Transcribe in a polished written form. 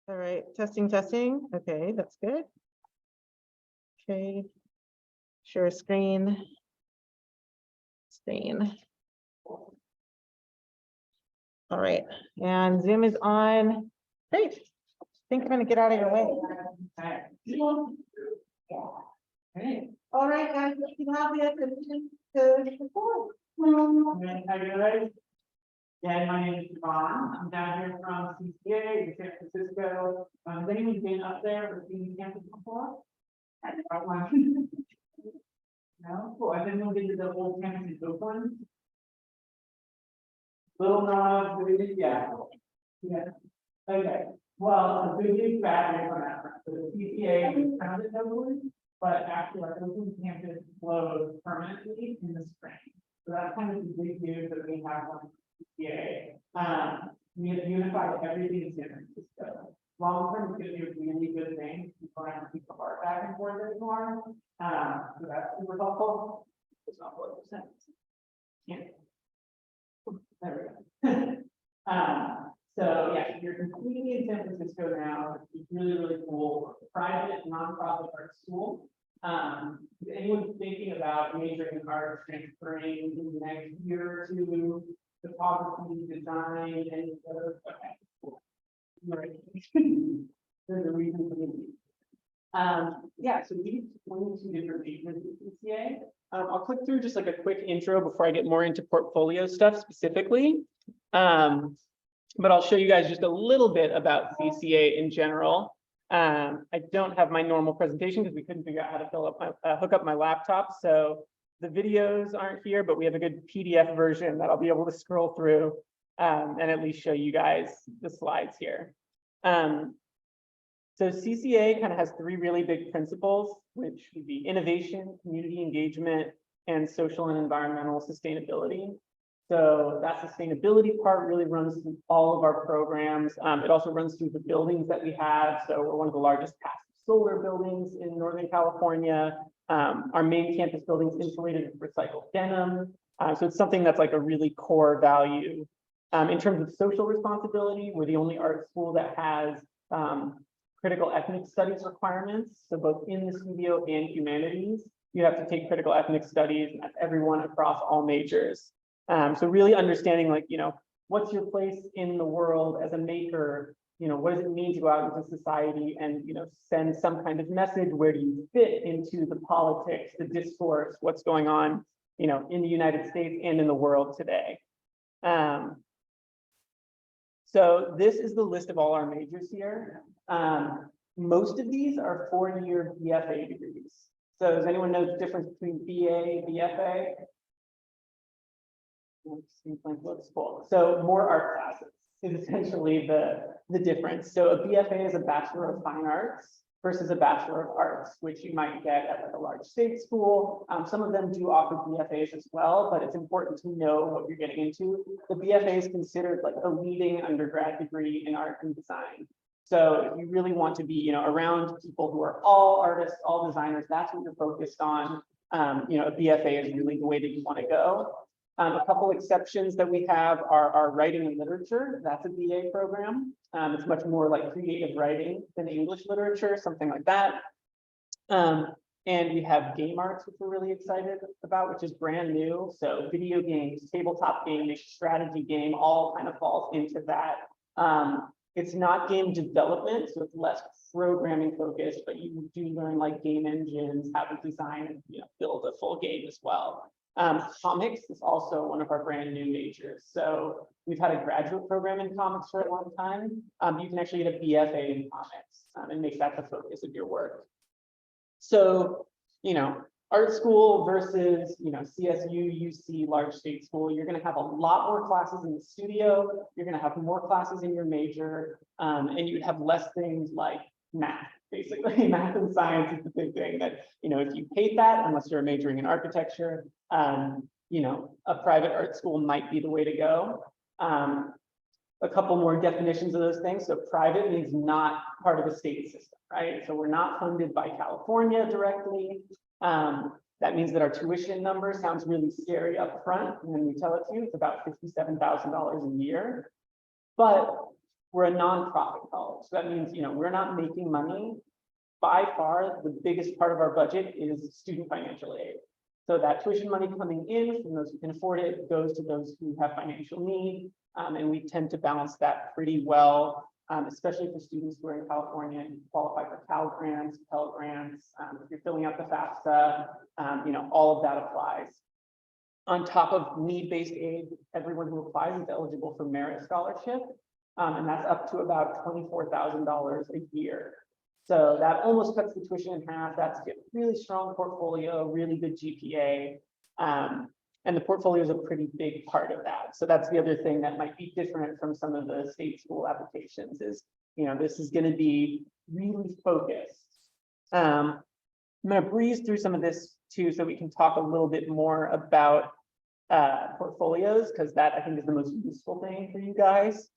All right, testing, testing. Okay, that's good. Okay, share screen. All right, and Zoom is on. Great. I think I'm going to get out of your way. All right, guys, if you have the attention to report. Yeah, my name is Yvonne. I'm down here from CCA in San Francisco. Has anyone been up there or seen the campus before? No? Cool. Has anyone been to the old campus in Oakland? Little nods, yeah. Yeah. Okay. Well, a big news bad news on that front. So the CCA was founded in Oakland, but actually our Oakland campus closed permanently in the spring. So that's kind of the big news that we have on CCA. We have unified everything in San Francisco. Long term is going to be a really good thing. People are going to keep the heart back and forth anymore. So that's super helpful. It's not 4%. Yeah. There we go. So yeah, you're completely in San Francisco now. It's really, really cool. Private, nonprofit art school. Is anyone thinking about majoring in art, transferring in the next year or two, photography, design, and other? Okay, cool. Right. There's a reason for me. Yeah, so we have 22 different majors at CCA. I'll click through just like a quick intro before I get more into portfolio stuff specifically. But I'll show you guys just a little bit about CCA in general. I don't have my normal presentation because we couldn't figure out how to hook up my laptop. So the videos aren't here, but we have a good PDF version that I'll be able to scroll through and at least show you guys the slides here. So CCA kind of has three really big principles, which would be innovation, community engagement, and social and environmental sustainability. So that sustainability part really runs through all of our programs. It also runs through the buildings that we have. So we're one of the largest passive solar buildings in Northern California. Our main campus building is insulated with recycled denim. So it's something that's like a really core value. In terms of social responsibility, we're the only art school that has critical ethnic studies requirements. So both in the studio and humanities, you have to take critical ethnic studies, and that's everyone across all majors. So really understanding, like, what's your place in the world as a maker? What does it mean to go out into society and, send some kind of message? Where do you fit into the politics, the discourse, what's going on, in the United States and in the world today? So this is the list of all our majors here. Most of these are 4-year BFA degrees. So does anyone know the difference between BA and BFA? Seems like looks cool. So more art classes is essentially the difference. So a BFA is a Bachelor of Fine Arts versus a Bachelor of Arts, which you might get at like a large state school. Some of them do offer BFAs as well, but it's important to know what you're getting into. The BFA is considered like a leading undergrad degree in art and design. So if you really want to be, around people who are all artists, all designers, that's what you're focused on. A BFA is really the way that you want to go. A couple exceptions that we have are writing and literature. That's a BA program. It's much more like creative writing than English literature, something like that. And we have game arts, which we're really excited about, which is brand new. So video games, tabletop game, strategy game, all kind of falls into that. It's not game development, so it's less programming focused, but you do learn like game engines, how to design and build a full game as well. Comics is also one of our brand new majors. So we've had a graduate program in comics for a long time. You can actually get a BFA in comics and make that the focus of your work. So, art school versus, CSU, UC, large state school, you're going to have a lot more classes in the studio. You're going to have more classes in your major, and you'd have less things like math. Basically, math and science is the big thing that, if you hate that, unless you're majoring in architecture, a private art school might be the way to go. A couple more definitions of those things. So private means not part of the state system, right? So we're not funded by California directly. That means that our tuition number sounds really scary up front. And then we tell it to you, it's about $57,000 a year. But we're a nonprofit college. So that means, we're not making money. By far, the biggest part of our budget is student financial aid. So that tuition money coming in from those who can afford it goes to those who have financial need. And we tend to balance that pretty well, especially for students who are in California and qualify for Cal grants, Pell grants. If you're filling out the FAFSA, all of that applies. On top of need-based aid, everyone who applies is eligible for merit scholarship, and that's up to about $24,000 a year. So that almost cuts the tuition in half. That's a really strong portfolio, really good GPA, and the portfolio is a pretty big part of that. So that's the other thing that might be different from some of the state school applications is, this is going to be really focused. I'm going to breeze through some of this too, so we can talk a little bit more about portfolios, because that I think is the most useful thing for you guys.